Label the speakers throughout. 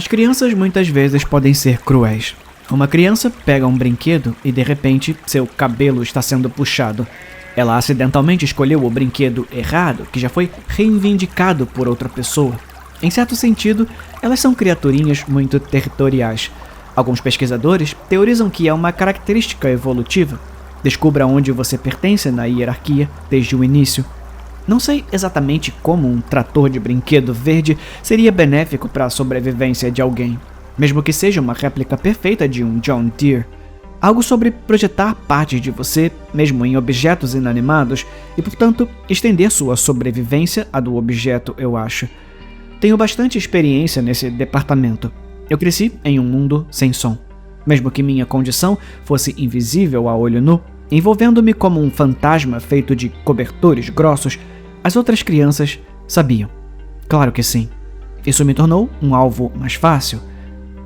Speaker 1: As crianças muitas vezes podem ser cruéis. Uma criança pega um brinquedo e de repente seu cabelo está sendo puxado. Ela acidentalmente escolheu o brinquedo errado, que já foi reivindicado por outra pessoa. Em certo sentido, elas são criaturinhas muito territoriais. Alguns pesquisadores teorizam que é uma característica evolutiva. Descubra onde você pertence na hierarquia desde o início. Não sei exatamente como um trator de brinquedo verde seria benéfico para a sobrevivência de alguém, mesmo que seja uma réplica perfeita de um John Deere. Algo sobre projetar partes de você, mesmo em objetos inanimados, e portanto estender sua sobrevivência à do objeto, eu acho. Tenho bastante experiência nesse departamento. Eu cresci em um mundo sem som. Mesmo que minha condição fosse invisível a olho nu, envolvendo-me como um fantasma feito de cobertores grossos, as outras crianças sabiam. Claro que sim. Isso me tornou um alvo mais fácil.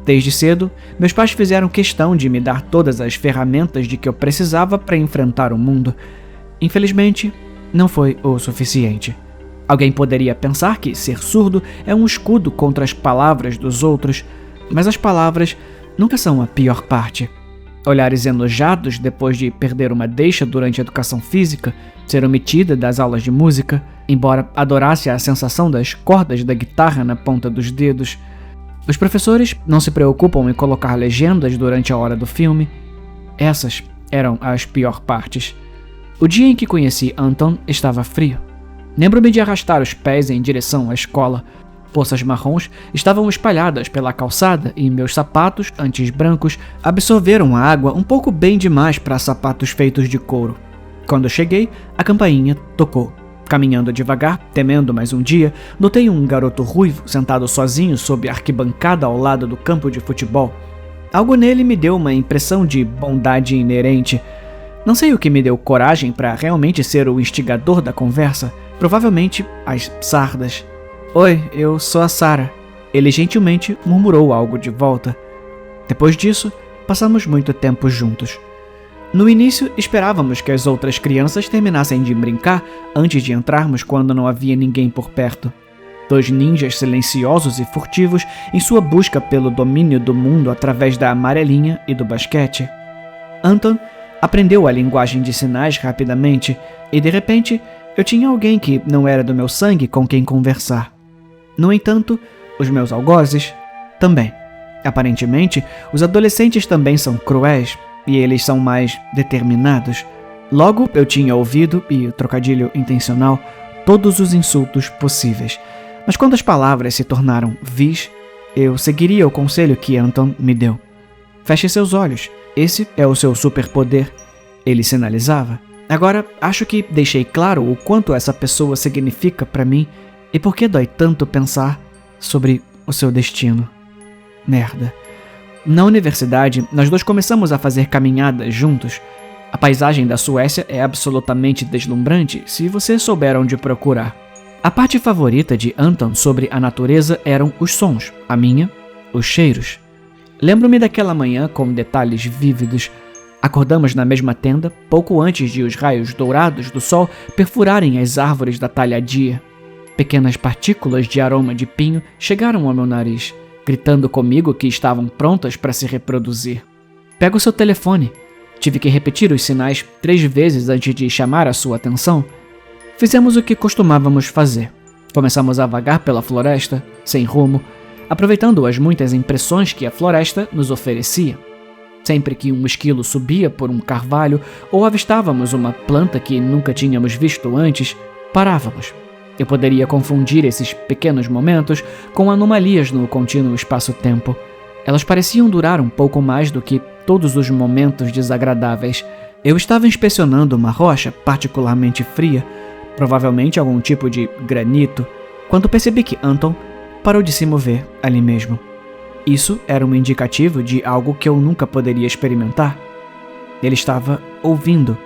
Speaker 1: Desde cedo, meus pais fizeram questão de me dar todas as ferramentas de que eu precisava para enfrentar o mundo. Infelizmente, não foi o suficiente. Alguém poderia pensar que ser surdo é um escudo contra as palavras dos outros, mas as palavras nunca são a pior parte. Olhares enojados depois de perder uma deixa durante a educação física, ser omitida das aulas de música, embora adorasse a sensação das cordas da guitarra na ponta dos dedos. Os professores não se preocupam em colocar legendas durante a hora do filme. Essas eram as piores partes. O dia em que conheci Anton estava frio. Lembro-me de arrastar os pés em direção à escola. Poças marrons estavam espalhadas pela calçada e meus sapatos, antes brancos, absorveram a água um pouco bem demais para sapatos feitos de couro. Quando cheguei, a campainha tocou. Caminhando devagar, temendo mais um dia, notei um garoto ruivo sentado sozinho sob a arquibancada ao lado do campo de futebol. Algo nele me deu uma impressão de bondade inerente. Não sei o que me deu coragem para realmente ser o instigador da conversa. Provavelmente as sardas. Oi, eu sou a Sarah. Ele gentilmente murmurou algo de volta. Depois disso, passamos muito tempo juntos. No início, esperávamos que as outras crianças terminassem de brincar antes de entrarmos quando não havia ninguém por perto. 2 ninjas silenciosos e furtivos em sua busca pelo domínio do mundo através da amarelinha e do basquete. Anton aprendeu a linguagem de sinais rapidamente e, de repente, eu tinha alguém que não era do meu sangue com quem conversar. No entanto, os meus algozes também. Aparentemente, os adolescentes também são cruéis e eles são mais determinados. Logo, eu tinha ouvido, e trocadilho intencional, todos os insultos possíveis. Mas quando as palavras se tornaram vis, eu seguiria o conselho que Anton me deu. Feche seus olhos. Esse é o seu superpoder. Ele sinalizava. Agora, acho que deixei claro o quanto essa pessoa significa para mim e por que dói tanto pensar sobre o seu destino. Merda. Na universidade, nós 2 começamos a fazer caminhadas juntos. A paisagem da Suécia é absolutamente deslumbrante se você souber onde procurar. A parte favorita de Anton sobre a natureza eram os sons, a minha, os cheiros. Lembro-me daquela manhã com detalhes vívidos. Acordamos na mesma tenda, pouco antes de os raios dourados do sol perfurarem as árvores da talhadia. Pequenas partículas de aroma de pinho chegaram ao meu nariz, gritando comigo que estavam prontas para se reproduzir. Pega o seu telefone. Tive que repetir os sinais 3 vezes antes de chamar a sua atenção. Fizemos o que costumávamos fazer. Começamos a vagar pela floresta, sem rumo, aproveitando as muitas impressões que a floresta nos oferecia. Sempre que um esquilo subia por um carvalho ou avistávamos uma planta que nunca tínhamos visto antes, parávamos. Eu poderia confundir esses pequenos momentos com anomalias no contínuo espaço-tempo. Elas pareciam durar um pouco mais do que todos os momentos desagradáveis. Eu estava inspecionando uma rocha particularmente fria, provavelmente algum tipo de granito, quando percebi que Anton parou de se mover ali mesmo. Isso era um indicativo de algo que eu nunca poderia experimentar. Ele estava ouvindo,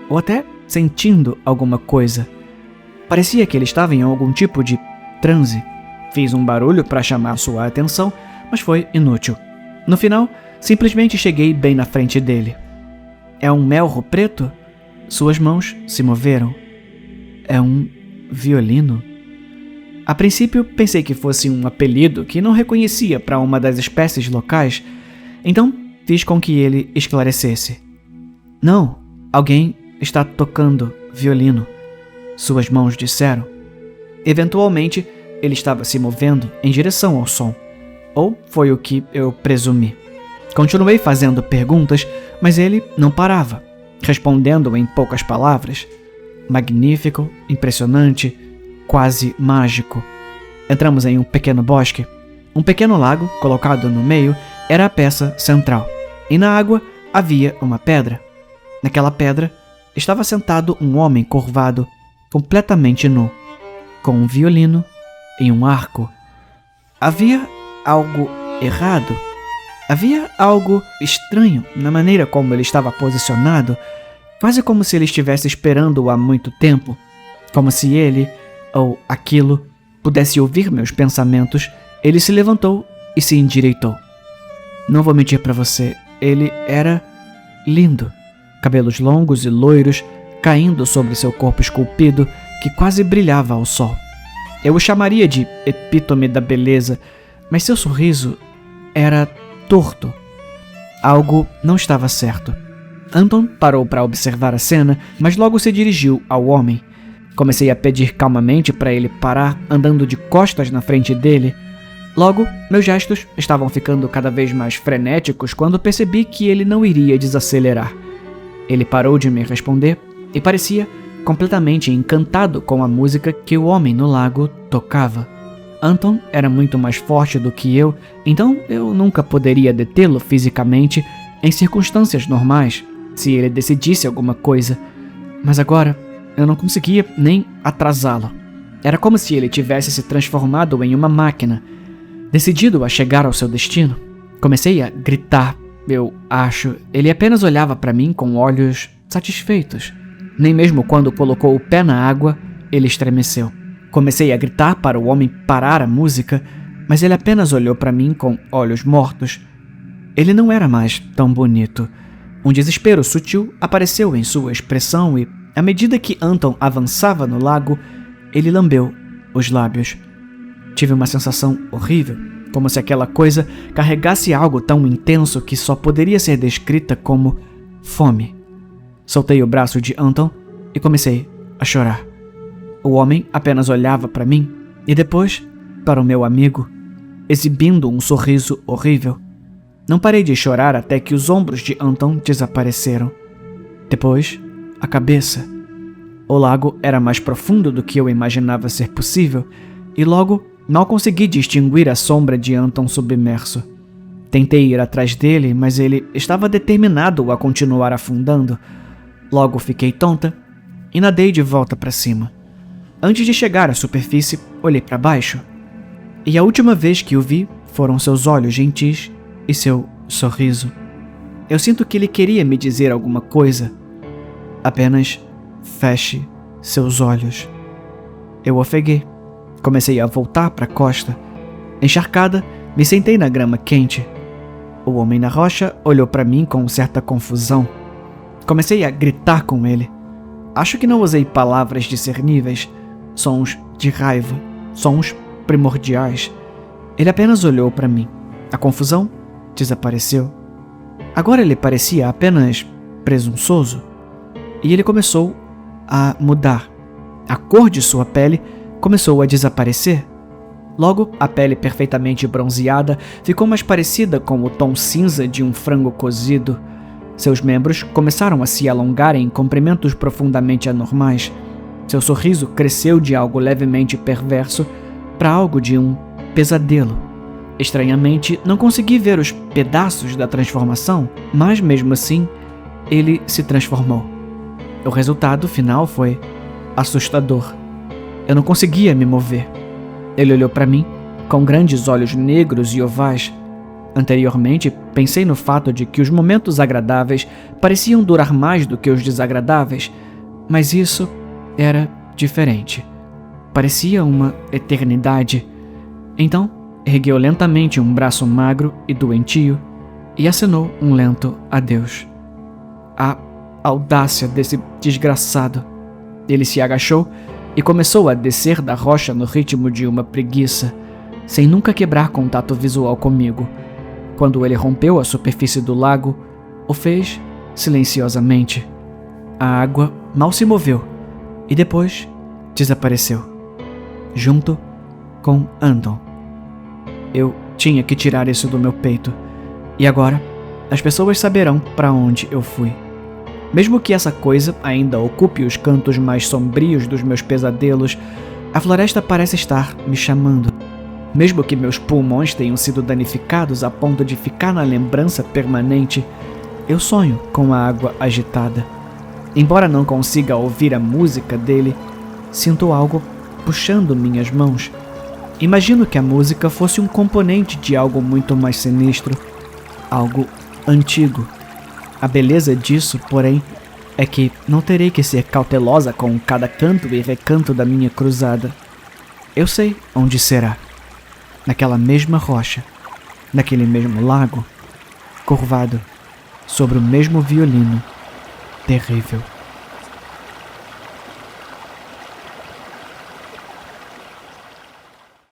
Speaker 1: ou até sentindo alguma coisa. Parecia que ele estava em algum tipo de transe. Fiz um barulho para chamar sua atenção, mas foi inútil. No final, simplesmente cheguei bem na frente dele. É um melro preto? Suas mãos se moveram. É um violino? A princípio, pensei que fosse um apelido que não reconhecia para uma das espécies locais, então fiz com que ele esclarecesse. Não, alguém está tocando violino, suas mãos disseram. Eventualmente, ele estava se movendo em direção ao som, ou foi o que eu presumi. Continuei fazendo perguntas, mas ele não parava, respondendo em poucas palavras. Magnífico, impressionante, quase mágico. Entramos em um pequeno bosque. Um pequeno lago, colocado no meio, era a peça central. E na água havia uma pedra. Naquela pedra estava sentado um homem curvado, completamente nu, com um violino e um arco. Havia algo errado. Havia algo estranho na maneira como ele estava posicionado, quase como se ele estivesse esperando-o há muito tempo, como se ele, ou aquilo, pudesse ouvir meus pensamentos. Ele se levantou e se endireitou. Não vou mentir para você, ele era lindo. Cabelos longos e loiros caindo sobre seu corpo esculpido que quase brilhava ao sol. Eu o chamaria de epítome da beleza, mas seu sorriso era torto. Algo não estava certo. Anton parou para observar a cena, mas logo se dirigiu ao homem. Comecei a pedir calmamente para ele parar, andando de costas na frente dele. Logo, meus gestos estavam ficando cada vez mais frenéticos quando percebi que ele não iria desacelerar. Ele parou de me responder e parecia completamente encantado com a música que o homem no lago tocava. Anton era muito mais forte do que eu, então eu nunca poderia detê-lo fisicamente em circunstâncias normais, se ele decidisse alguma coisa. Mas agora, eu não conseguia nem atrasá-lo. Era como se ele tivesse se transformado em uma máquina, decidido a chegar ao seu destino. Comecei a gritar. Eu acho, ele apenas olhava para mim com olhos satisfeitos. Nem mesmo quando colocou o pé na água, ele estremeceu. Comecei a gritar para o homem parar a música, mas ele apenas olhou para mim com olhos mortos. Ele não era mais tão bonito. Um desespero sutil apareceu em sua expressão e, à medida que Anton avançava no lago, ele lambeu os lábios. Tive uma sensação horrível, como se aquela coisa carregasse algo tão intenso que só poderia ser descrita como fome. Soltei o braço de Anton e comecei a chorar. O homem apenas olhava para mim e depois para o meu amigo, exibindo um sorriso horrível. Não parei de chorar até que os ombros de Anton desapareceram. Depois, a cabeça. O lago era mais profundo do que eu imaginava ser possível e logo mal consegui distinguir a sombra de Anton submerso. Tentei ir atrás dele, mas ele estava determinado a continuar afundando. Logo fiquei tonta e nadei de volta para cima. Antes de chegar à superfície, olhei para baixo. E a última vez que o vi foram seus olhos gentis e seu sorriso. Eu sinto que ele queria me dizer alguma coisa. Apenas feche seus olhos. Eu ofeguei. Comecei a voltar para a costa. Encharcada, me sentei na grama quente. O homem na rocha olhou para mim com certa confusão. Comecei a gritar com ele. Acho que não usei palavras discerníveis, sons de raiva, sons primordiais. Ele apenas olhou para mim. A confusão desapareceu. Agora ele parecia apenas presunçoso. E ele começou a mudar. A cor de sua pele começou a desaparecer. Logo, a pele perfeitamente bronzeada ficou mais parecida com o tom cinza de um frango cozido. Seus membros começaram a se alongar em comprimentos profundamente anormais. Seu sorriso cresceu de algo levemente perverso para algo de um pesadelo. Estranhamente, não consegui ver os pedaços da transformação, mas mesmo assim, ele se transformou. O resultado final foi assustador. Eu não conseguia me mover. Ele olhou para mim com grandes olhos negros e ovais. Anteriormente, pensei no fato de que os momentos agradáveis pareciam durar mais do que os desagradáveis, mas isso era diferente. Parecia uma eternidade. Então, ergueu lentamente um braço magro e doentio e acenou um lento adeus. A audácia desse desgraçado. Ele se agachou e começou a descer da rocha no ritmo de uma preguiça, sem nunca quebrar contato visual comigo. Quando ele rompeu a superfície do lago, o fez silenciosamente. A água mal se moveu e depois desapareceu, junto com Andon. Eu tinha que tirar isso do meu peito, e agora as pessoas saberão para onde eu fui. Mesmo que essa coisa ainda ocupe os cantos mais sombrios dos meus pesadelos, a floresta parece estar me chamando. Mesmo que meus pulmões tenham sido danificados a ponto de ficar na lembrança permanente, eu sonho com a água agitada. Embora não consiga ouvir a música dele, sinto algo puxando minhas mãos. Imagino que a música fosse um componente de algo muito mais sinistro, algo antigo. A beleza disso, porém, é que não terei que ser cautelosa com cada canto e recanto da minha cruzada. Eu sei onde será. Naquela mesma rocha, naquele mesmo lago, curvado sobre o mesmo violino terrível.